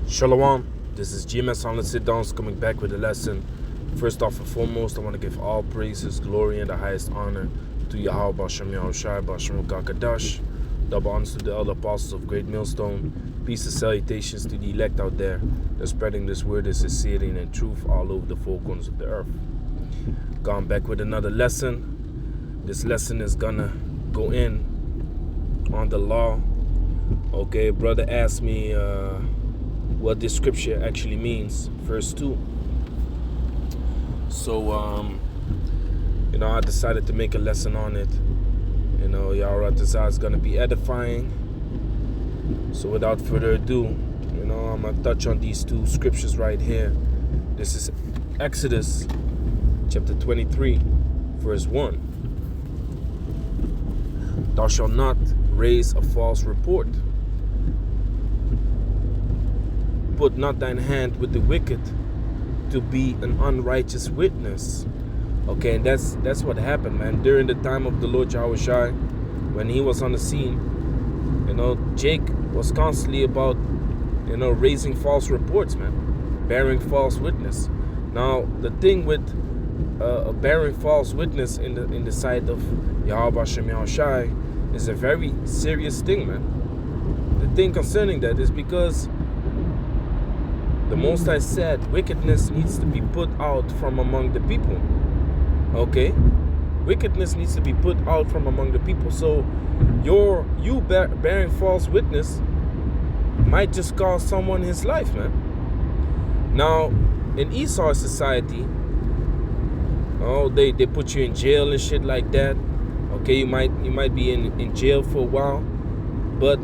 Shalom, this is GMS on Let's Sit Down, coming back with a lesson. First off and foremost, I want to give all praises, glory, and the highest honor to Yahweh Bashem Yahushai, Bashem Kakadash. Double honors to the elder apostles of Great Millstone. Peace and salutations to the elect out there. They're spreading this word of sincerity and truth all over the four corners of the earth. Gone back with another lesson. This lesson is gonna go in on the law. Okay, brother asked me what this scripture actually means, verse 2. So, I decided to make a lesson on it. Yahweh Tazah is going to be edifying. So without further ado, I'm going to touch on these two scriptures right here. This is Exodus chapter 23, verse 1. Thou shalt not raise a false report. Put not thine hand with the wicked to be an unrighteous witness. Okay, and that's what happened, man. During the time of the Lord Yahushai, when he was on the scene, Jake was constantly about, raising false reports, man, bearing false witness. Now, the thing with bearing false witness in the sight of Yahweh Bashem Yahushai is a very serious thing, man. The thing concerning that is because the Most High said wickedness needs to be put out from among the people. Okay? Wickedness needs to be put out from among the people. So you bearing false witness might just cost someone his life, man. Now, in Esau society, they put you in jail and shit like that. Okay, you might be in jail for a while, but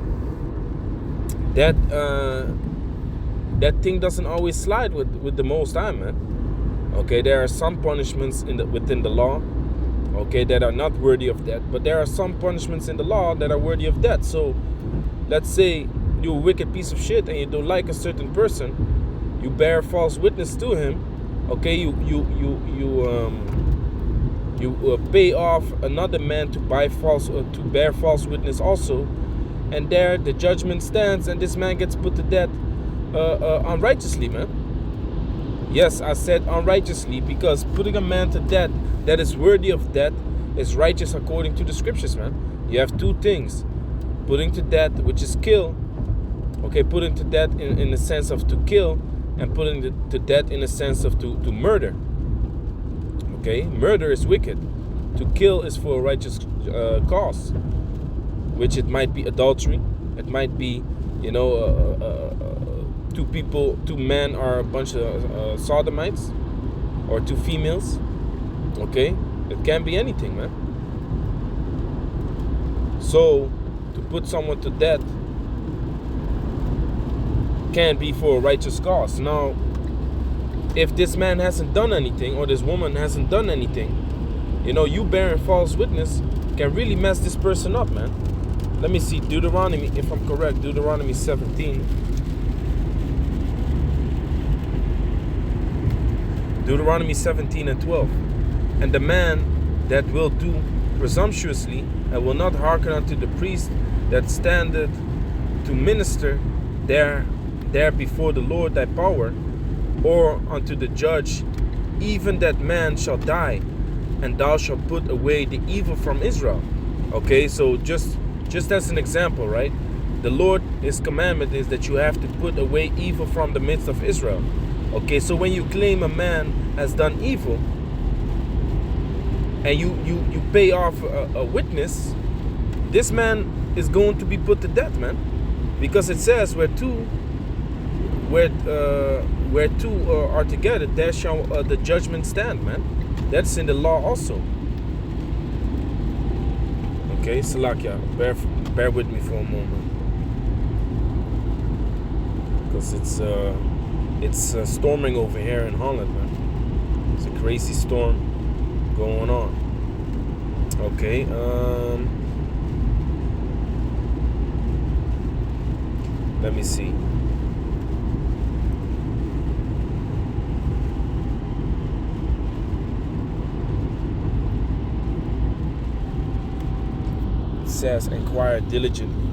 that thing doesn't always slide with the Most High, man. Okay, there are some punishments within the law, okay, that are not worthy of that. But there are some punishments in the law that are worthy of that. So, let's say you're a wicked piece of shit and you don't like a certain person, you bear false witness to him. Okay, you pay off another man to bear false witness also, and there the judgment stands, and this man gets put to death. Unrighteously, man. Yes, I said unrighteously, because putting a man to death that is worthy of death is righteous according to the scriptures, man. You have two things: putting to death, which is kill. Okay, putting to death in the sense of to kill, and putting to death in the sense of to murder. Okay, murder is wicked. To kill is for a righteous cause, which it might be adultery, it might be, two men are a bunch of sodomites, or two females. Okay, it can be anything, man. So to put someone to death can be for a righteous cause. Now, if this man hasn't done anything, or this woman hasn't done anything, you bearing false witness can really mess this person up, man. Let me see, Deuteronomy, if I'm correct, Deuteronomy 17. Deuteronomy 17 and 12. And the man that will do presumptuously and will not hearken unto the priest that standeth to minister there before the Lord thy power, or unto the judge, even that man shall die, and thou shalt put away the evil from Israel. Okay, so just as an example, right? The Lord, his commandment is that you have to put away evil from the midst of Israel. Okay, so when you claim a man has done evil, and you pay off a witness, this man is going to be put to death, man, because it says where two are together, there shall the judgment stand, man. That's in the law also. Okay, Salakia, bear with me for a moment, because it's storming over here in Holland, man. It's a crazy storm going on. Okay, let me see. It says, inquire diligently.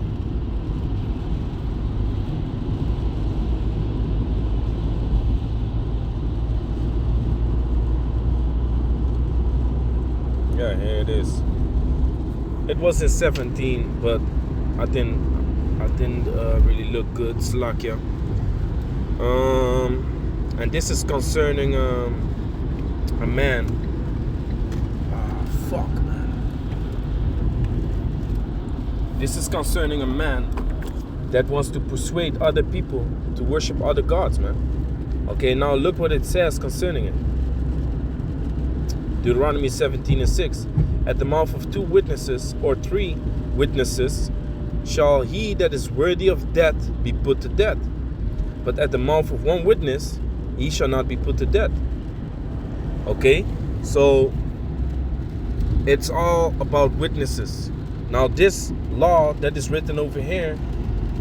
Here it is. It was in 17, but I didn't really look good. Slakia. And this is concerning a man. Fuck, man. This is concerning a man that wants to persuade other people to worship other gods, man. Okay, now look what it says concerning it. Deuteronomy 17:6. At the mouth of 2 witnesses or 3 witnesses shall he that is worthy of death be put to death. But at the mouth of 1 witness he shall not be put to death. Okay, so it's all about witnesses. Now this law that is written over here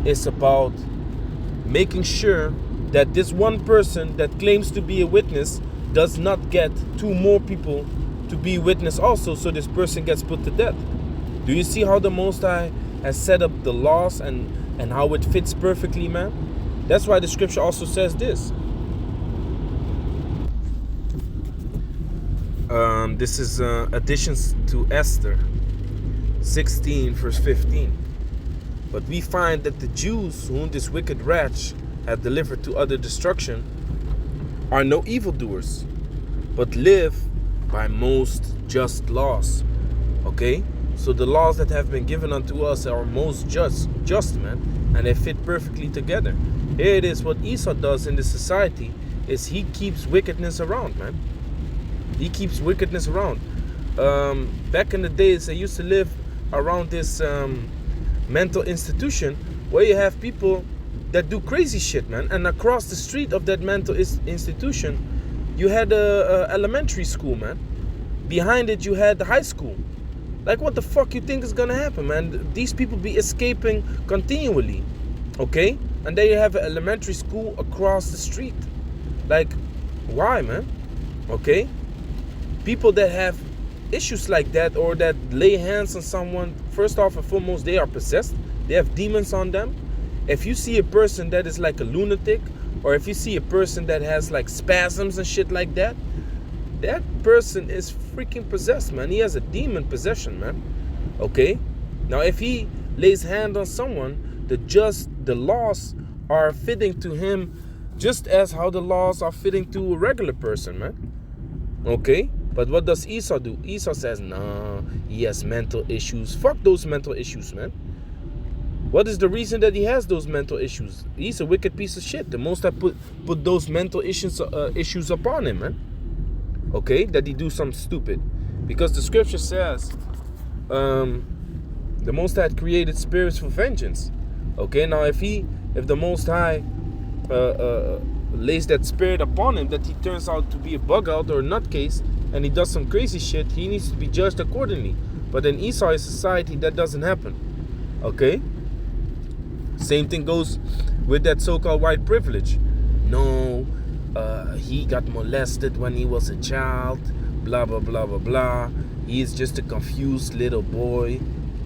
is about making sure that this one person that claims to be a witness does not get 2 more people to be witness also, so this person gets put to death. Do you see how the Most High has set up the laws and how it fits perfectly, man? That's why the scripture also says this. This is additions to Esther 16 verse 15. But we find that the Jews whom this wicked wretch had delivered to utter destruction are no evildoers, but live by most just laws. Okay? So the laws that have been given unto us are most just, man, and they fit perfectly together. Here it is, what Esau does in this society is he keeps wickedness around, man. He keeps wickedness around. Back in the days, I used to live around this mental institution where you have people that do crazy shit, man. And across the street of that mental institution, you had a elementary school, man. Behind it, you had the high school. Like, what the fuck you think is gonna happen, man? These people be escaping continually, okay? And then you have an elementary school across the street. Like, why, man? Okay? People that have issues like that or that lay hands on someone, first off and foremost, they are possessed. They have demons on them. If you see a person that is like a lunatic, or if you see a person that has like spasms and shit like that, that person is freaking possessed, man. He has a demon possession, man. Okay? Now, if he lays hand on someone, the laws are fitting to him just as how the laws are fitting to a regular person, man. Okay? But what does Esau do? Esau says, nah, he has mental issues. Fuck those mental issues, man. What is the reason that he has those mental issues? He's a wicked piece of shit. The Most I put those mental issues upon him, man. Okay? That he do something stupid. Because the scripture says, the Most High created spirits for vengeance. Okay? Now, if the Most High lays that spirit upon him, that he turns out to be a bug out or a nutcase, and he does some crazy shit, he needs to be judged accordingly. But in Esau's society, that doesn't happen. Okay? Same thing goes with that so-called white privilege. No, he got molested when he was a child, blah, blah, blah, blah, blah. He is just a confused little boy.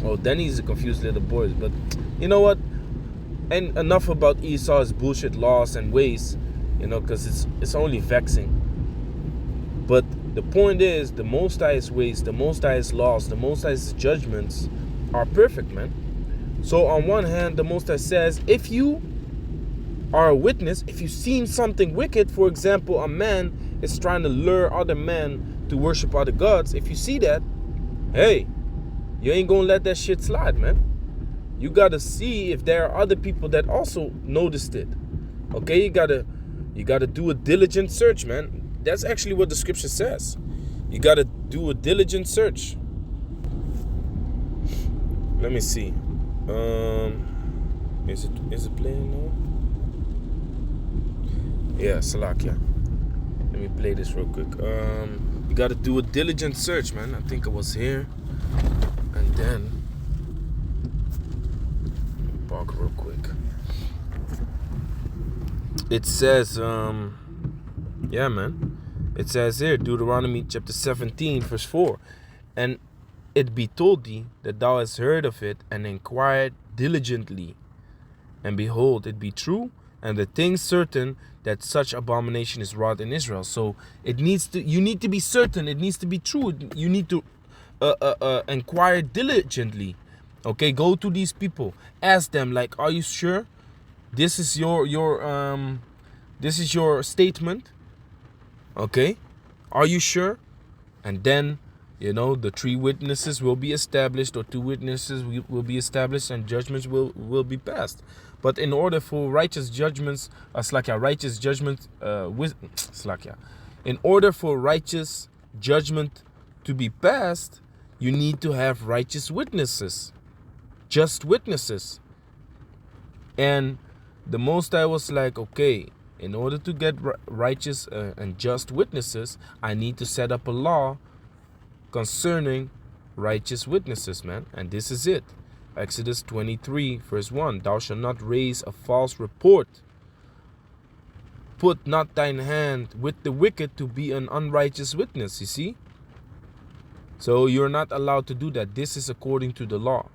Oh, then he's a confused little boy. But you know what? And enough about Esau's bullshit laws and ways, you know, because it's only vexing. But the point is, the Most High's ways, the Most High's laws, the Most High's judgments are perfect, man. So on one hand, the Most High says, if you are a witness, if you've seen something wicked, for example, a man is trying to lure other men to worship other gods, if you see that, hey, you ain't gonna let that shit slide, man. You gotta see if there are other people that also noticed it. Okay, you gotta do a diligent search, man. That's actually what the scripture says. You gotta do a diligent search. Let me see. Is it playing now? Yeah, Salakia. Let me play this real quick. You gotta do a diligent search, man. I think I was here. And then park real quick. It says, yeah, man. It says here, Deuteronomy chapter 17, verse 4. And it be told thee that thou hast heard of it and inquired diligently. And behold, it be true, and the thing certain that such abomination is wrought in Israel. So you need to be certain. It needs to be true. You need to inquire diligently. Okay, go to these people, ask them, like, are you sure this is your statement? Okay, are you sure? And then, the 3 witnesses will be established, or 2 witnesses will be established, and judgments will be passed. But in order for righteous judgments, in order for righteous judgment to be passed, you need to have righteous witnesses, just witnesses. And the Most High was like, okay, in order to get righteous and just witnesses, I need to set up a law concerning righteous witnesses, man. And this is it. Exodus 23, verse 1. Thou shalt not raise a false report. Put not thine hand with the wicked to be an unrighteous witness, you see? So you're not allowed to do that. This is according to the law.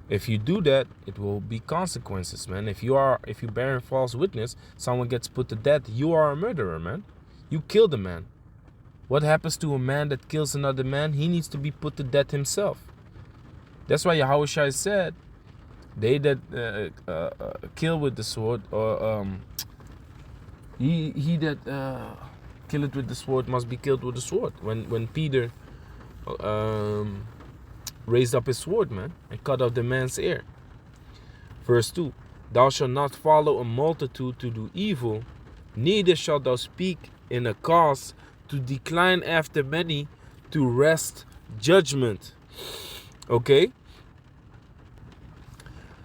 If you do that, it will be consequences, man. If you bear false witness, someone gets put to death, you are a murderer, man. You killed a man. What happens to a man that kills another man? He needs to be put to death himself. That's why Yahushua said, they that kill with the sword, or he that killeth with the sword must be killed with the sword. When Peter raised up his sword, man, and cut off the man's ear. Verse 2. Thou shalt not follow a multitude to do evil, neither shalt thou speak in a cause to decline after many, to wrest judgment. Okay?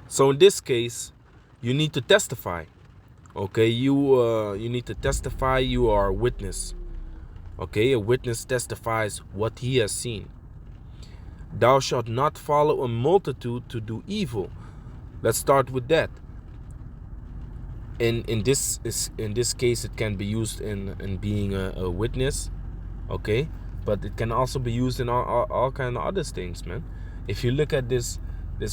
So in this case, you need to testify. Okay, you need to testify. You are a witness. Okay, a witness testifies what he has seen. Thou shalt not follow a multitude to do evil. Let's start with that. In this case, it can be used in being a witness, okay? But it can also be used in all kind of other things, man. If you look at this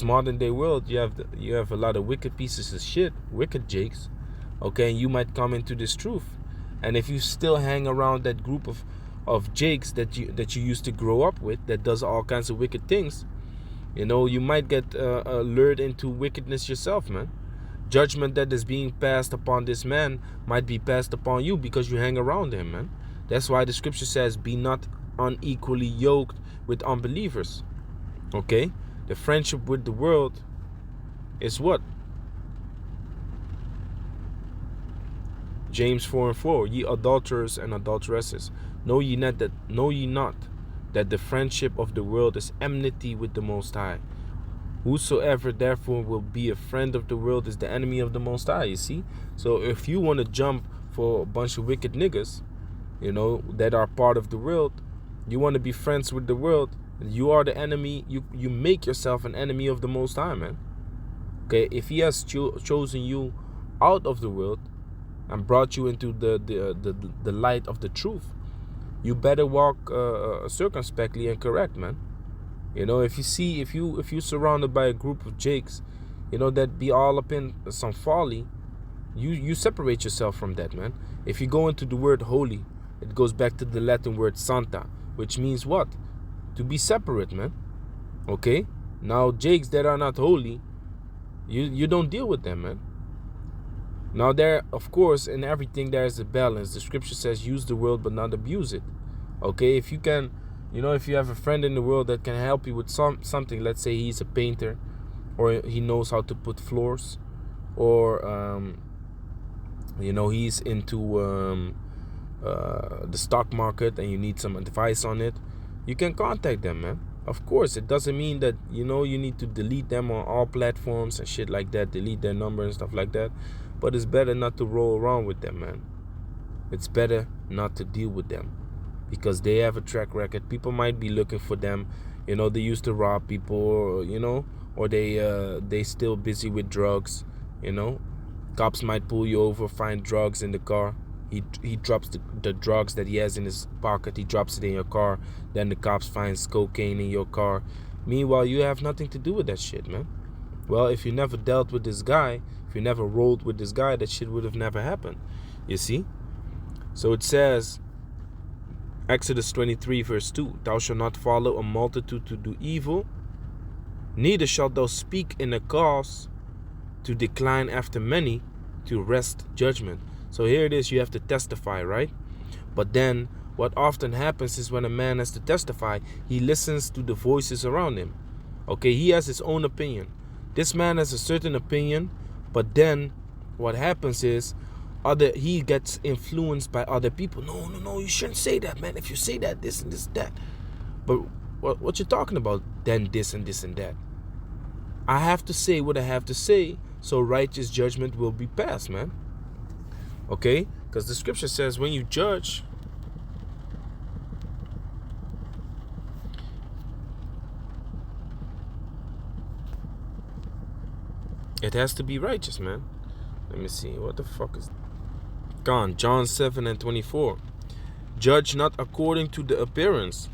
modern day world, you have a lot of wicked pieces of shit, wicked jakes, okay? And you might come into this truth, and if you still hang around that group of jakes that you used to grow up with, that does all kinds of wicked things, you might get lured into wickedness yourself, man. Judgment that is being passed upon this man might be passed upon you because you hang around him, man. That's why the scripture says, be not unequally yoked with unbelievers. Okay? The friendship with the world is what? James 4:4. Ye adulterers and adulteresses, know ye not that the friendship of the world is enmity with the Most High? Whosoever therefore will be a friend of the world is the enemy of the Most High, you see? So if you want to jump for a bunch of wicked niggas, that are part of the world, you want to be friends with the world, you are the enemy. You make yourself an enemy of the Most High, man. Okay, if he has chosen you out of the world and brought you into the light of the truth, you better walk circumspectly and correct, man. If you're surrounded by a group of jakes, that be all up in some folly, you separate yourself from that, man. If you go into the word holy, it goes back to the Latin word santa, which means what? To be separate, man. Okay? Now, jakes that are not holy, you don't deal with them, man. Now, there, of course, in everything there is a balance. The scripture says use the world but not abuse it. Okay? If you can, if you have a friend in the world that can help you with something, let's say he's a painter, or he knows how to put floors, or he's into the stock market and you need some advice on it, you can contact them, man. Of course, it doesn't mean that you need to delete them on all platforms and shit like that, delete their number and stuff like that, but it's better not to roll around with them, man. It's better not to deal with them, because they have a track record. People might be looking for them. They used to rob people, or they still busy with drugs. Cops might pull you over, find drugs in the car. He drops the drugs that he has in his pocket. He drops it in your car. Then the cops finds cocaine in your car. Meanwhile, you have nothing to do with that shit, man. Well, if you never dealt with this guy, if you never rolled with this guy, that shit would have never happened. You see? So it says, Exodus 23 verse 2. Thou shalt not follow a multitude to do evil, neither shalt thou speak in a cause to decline after many, to wrest judgment. So here it is, you have to testify, right? But then what often happens is when a man has to testify, he listens to the voices around him. Okay, he has his own opinion. This man has a certain opinion, but then what happens is he gets influenced by other people. No, you shouldn't say that, man. If you say that, this and this, that. But what you're talking about, then this and this and that. I have to say what I have to say, so righteous judgment will be passed, man. Okay? Because the scripture says when you judge, it has to be righteous, man. Let me see. What the fuck is gone? John 7:24. Judge not according to the appearance,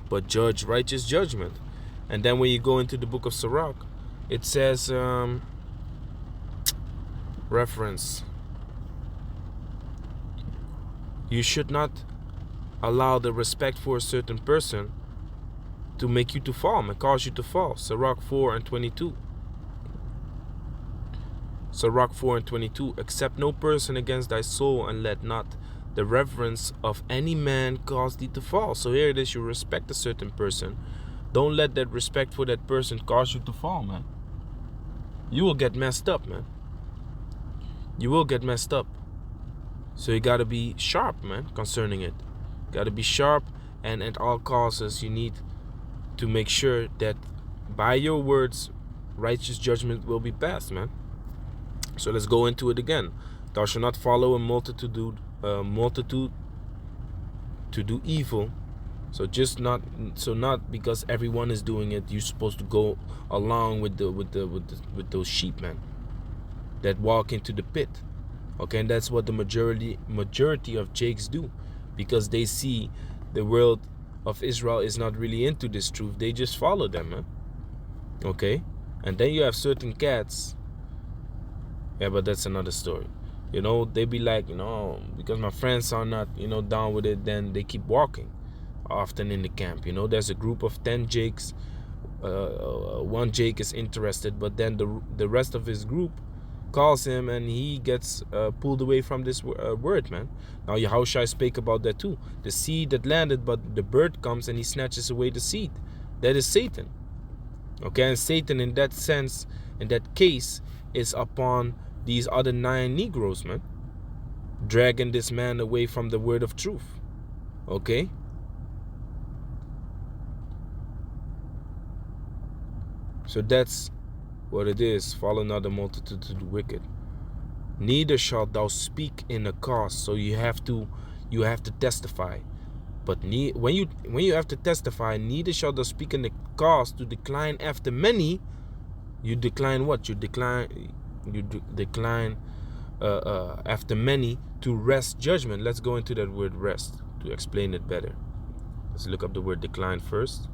but judge righteous judgment. And then when you go into the book of Sirach, it says, reference, you should not allow the respect for a certain person to make you to fall and cause you to fall. Sirach 4:22. Sirach 4:22. Accept no person against thy soul, and let not the reverence of any man cause thee to fall. So here it is, you respect a certain person. Don't let that respect for that person cause you to fall, man. You will get messed up, man. You will get messed up. So you got to be sharp, man, concerning it. Got to be sharp, and at all costs you need to make sure that by your words righteous judgment will be passed, man. So let's go into it again. Thou shalt not follow a multitude to do evil. So not because everyone is doing it, you're supposed to go along with those sheep, man, that walk into the pit. Okay, and that's what the majority of Jakes do, because they see the world of Israel is not really into this truth. They just follow them, man. Okay, and then you have certain cats. Yeah, but that's another story. They be like, because my friends are not, down with it, then they keep walking often in the camp. There's a group of 10 Jakes. One Jake is interested, but then the rest of his group calls him, and he gets pulled away from this word, man. Now Yahushua spake about that too. The seed that landed, but the bird comes and he snatches away the seed. That is Satan. Okay, and Satan in that sense, in that case, is upon these other 9 Negroes, man, dragging this man away from the word of truth. Okay? So that's what it is. Follow not the multitude to the wicked. Neither shalt thou speak in a cause. So you have to testify. But when you have to testify, neither shalt thou speak in a cause to decline after many. You decline what? You decline after many to wrest judgment. Let's go into that word rest to explain it better. Let's look up the word decline first.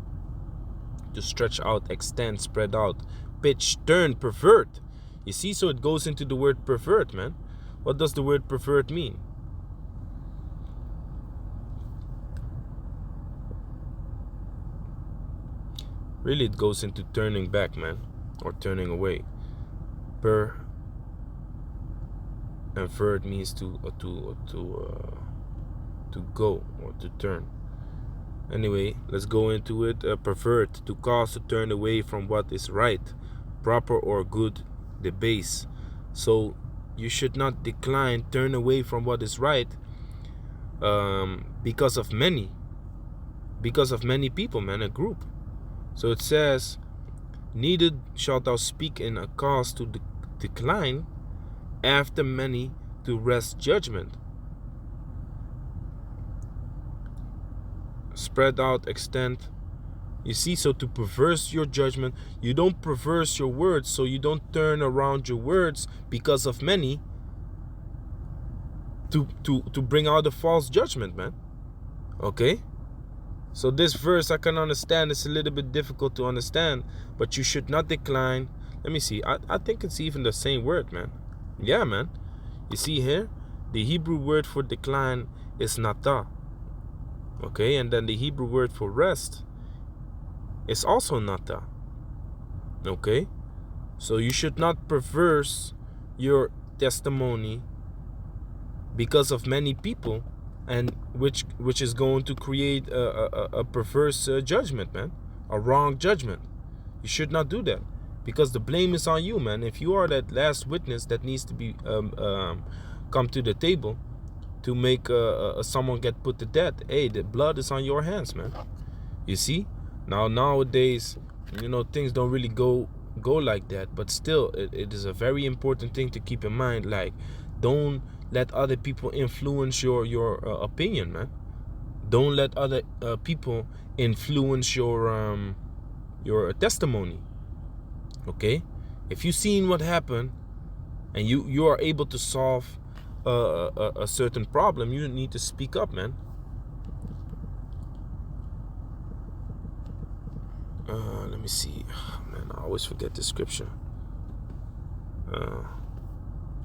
To stretch out, extend, spread out, pitch, turn, pervert. You see, so it goes into the word pervert, man. What does the word pervert mean? Really, it goes into turning back, man, or turning away. Per and vert means to go or to turn. Anyway, let's go into it. Pervert, to cause to turn away from what is right, proper or good, the base. So you should not decline, turn away from what is right, because of many people, man, a group. So it says, neither shalt thou speak in a cause to decline after many to wrest judgment. Spread out, extend. You see, so to perverse your judgment, you don't perverse your words, so you don't turn around your words because of many to bring out a false judgment, man. Okay? So this verse I can understand. It's a little bit difficult to understand, but you should not decline. Let me see. I think it's even the same word, man. Yeah, man. You see here, the Hebrew word for decline is nata. Okay, and then the Hebrew word for rest is also nata. Okay, so you should not perverse your testimony because of many people, and which is going to create a perverse judgment, man, a wrong judgment. You should not do that, because the blame is on you, man. If you are that last witness that needs to be come to the table to make someone get put to death, hey, the blood is on your hands, man. You see, nowadays, things don't really go like that, but still, it is a very important thing to keep in mind. Like, don't let other people influence your opinion, man. Don't let other people influence your testimony. Okay, if you've seen what happened and you are able to solve a certain problem, you need to speak up, man. Let me see. Man, I always forget the scripture.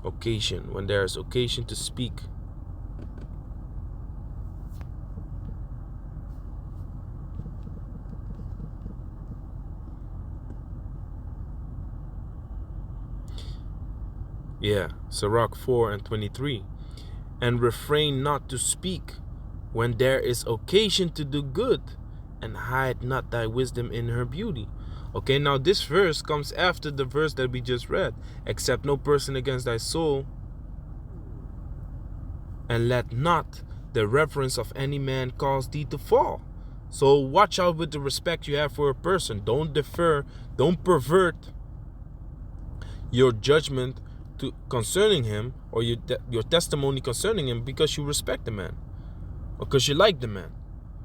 Occasion, when there is occasion to speak. Yeah, Sirach 4:23. And refrain not to speak when there is occasion to do good, and hide not thy wisdom in her beauty. Okay, now this verse comes after the verse that we just read. Accept no person against thy soul, and let not the reverence of any man cause thee to fall. So watch out with the respect you have for a person. Don't defer, don't pervert your judgment concerning him, or your testimony concerning him, because you respect the man or because you like the man.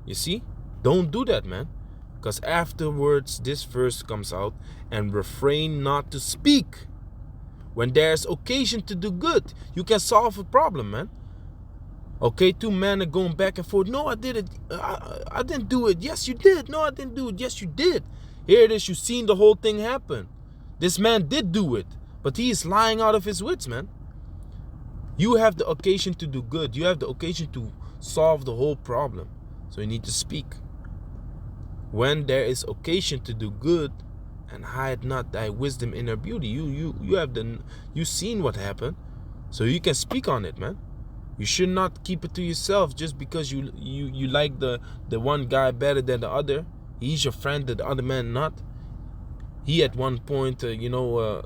You see, don't do that, man, because afterwards this verse comes out, and refrain not to speak when there's occasion to do good. You can solve a problem, man. Okay, two men are going back and forth. No, I did it. I didn't do it. Yes, you did. No, I didn't do it. Yes, you did. Here it is. You've seen the whole thing happen. This man did do it, but he is lying out of his wits, man. You have the occasion to do good. You have the occasion to solve the whole problem. So you need to speak. When there is occasion to do good, and hide not thy wisdom in her beauty. You've seen what happened, so you can speak on it, man. You should not keep it to yourself just because you like the one guy better than the other. He's your friend, the other man not. He at one point,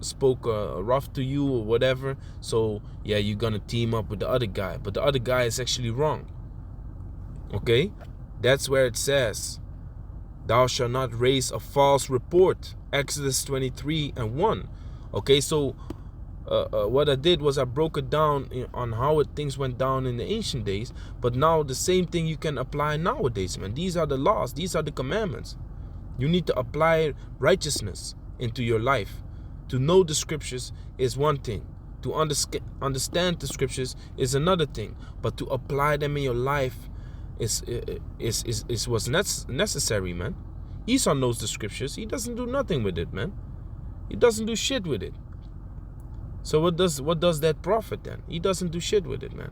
spoke rough to you or whatever. So yeah, you're gonna team up with the other guy, but the other guy is actually wrong. Okay, that's where it says, "Thou shalt not raise a false report." Exodus 23:1. Okay, so what I did was I broke it down on how things went down in the ancient days, but now the same thing you can apply nowadays, man. These are the laws, these are the commandments. You need to apply righteousness into your life. To know the scriptures is one thing. To understand the scriptures is another thing. But to apply them in your life is what's necessary, man. Esau knows the scriptures. He doesn't do nothing with it, man. He doesn't do shit with it. So what does that prophet then? He doesn't do shit with it, man.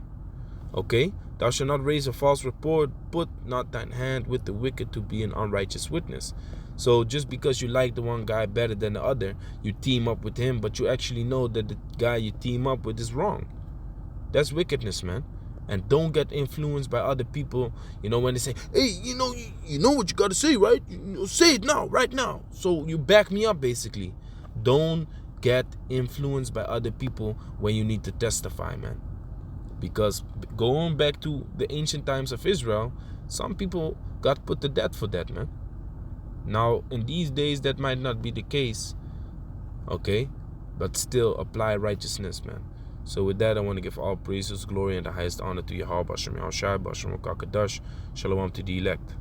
Okay? Thou shalt not raise a false report, put not thine hand with the wicked to be an unrighteous witness. So just because you like the one guy better than the other, you team up with him, but you actually know that the guy you team up with is wrong. That's wickedness, man. And don't get influenced by other people, when they say, hey, you know what you got to say, right? Say it now, right now. So you back me up, basically. Don't get influenced by other people when you need to testify, man. Because going back to the ancient times of Israel, some people got put to death for that, man. Now, in these days, that might not be the case, okay? But still, apply righteousness, man. So with that, I want to give all praises, glory, and the highest honor to Yahweh, Bashem Yahushai, Bashem Kakadash, Shalom to the elect.